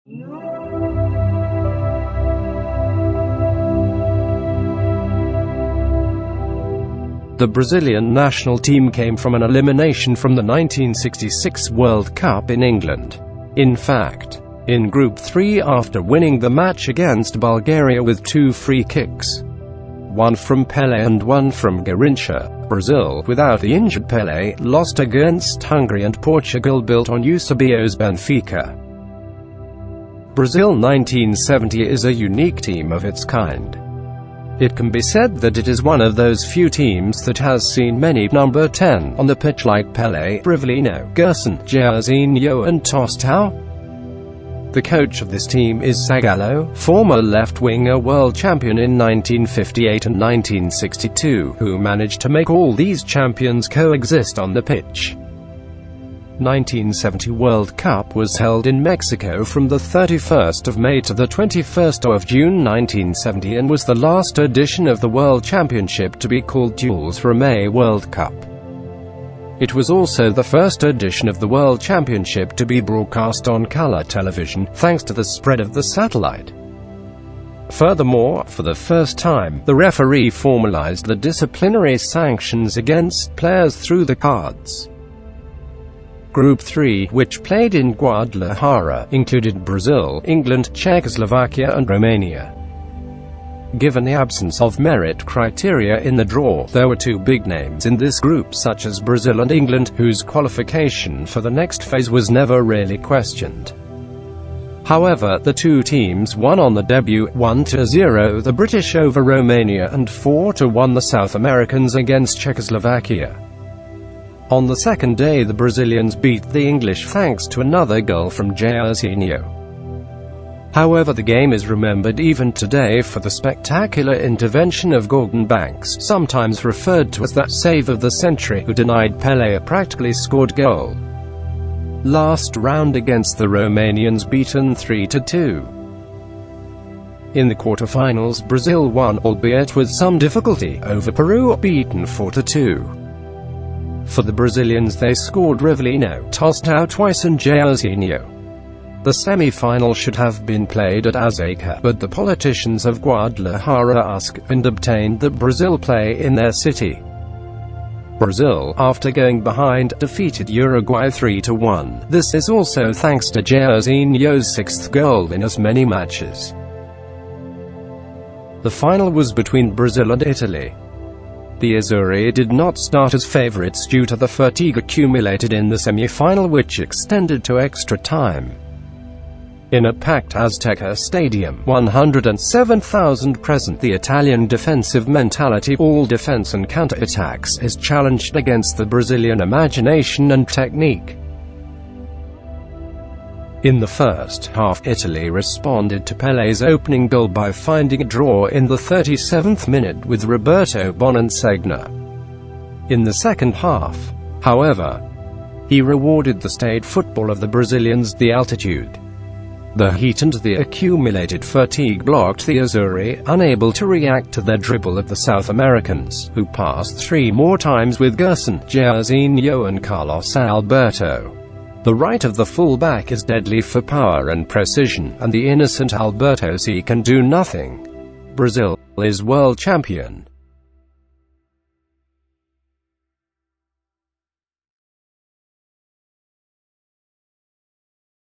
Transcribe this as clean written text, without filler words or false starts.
The Brazilian national team came from an elimination from the 1966 World Cup in England. In fact, in Group 3, after winning the match against Bulgaria with 2 free kicks, one from Pele and one from Garrincha, Brazil, without the injured Pele, lost against Hungary, and Portugal built on Eusebio's Benfica. Brazil 1970 is a unique team of its kind. It can be said that it is one of those few teams that has seen many number 10 on the pitch like Pele, Rivellino, Gerson, Jairzinho and Tostao. The coach of this team is Zagallo, former left-winger world champion in 1958 and 1962, who managed to make all these champions coexist on the pitch. 1970 World Cup was held in Mexico from the 31st of May to the 21st of June 1970 and was the last edition of the World Championship to be called Jules Rimet World Cup. It was also the first edition of the World Championship to be broadcast on color television, thanks to the spread of the satellite. Furthermore, for the first time, the referee formalized the disciplinary sanctions against players through the cards. Group 3, which played in Guadalajara, included Brazil, England, Czechoslovakia and Romania. Given the absence of merit criteria in the draw, there were 2 big names in this group such as Brazil and England, whose qualification for the next phase was never really questioned. However, the 2 teams won on the debut, 1-0 the British over Romania and 4-1 the South Americans against Czechoslovakia. On the second day, the Brazilians beat the English thanks to another goal from Jairzinho. However, the game is remembered even today for the spectacular intervention of Gordon Banks, sometimes referred to as that save of the century, who denied Pele a practically scored goal. Last round against the Romanians, beaten 3-2. In the quarterfinals, Brazil won, albeit with some difficulty, over Peru, beaten 4-2. For the Brazilians, they scored Rivellino, Tostao twice and Jairzinho. The semi-final should have been played at Azteca, but the politicians of Guadalajara asked and obtained that Brazil play in their city. Brazil, after going behind, defeated Uruguay 3-1. This is also thanks to Jairzinho's 6th goal in as many matches. The final was between Brazil and Italy. The Azzurri did not start as favorites due to the fatigue accumulated in the semi-final, which extended to extra time. In a packed Azteca stadium, 107,000 present, the Italian defensive mentality, all defense and counter-attacks, is challenged against the Brazilian imagination and technique. In the first half, Italy responded to Pele's opening goal by finding a draw in the 37th minute with Roberto Bonansegna. In the second half, however, he rewarded the staid football of the Brazilians. The altitude, the heat and the accumulated fatigue blocked the Azzurri, unable to react to their dribble of the South Americans, who passed 3 more times with Gerson, Jairzinho and Carlos Alberto. The right of the fullback is deadly for power and precision, and the innocent Alberto can do nothing. Brazil is world champion.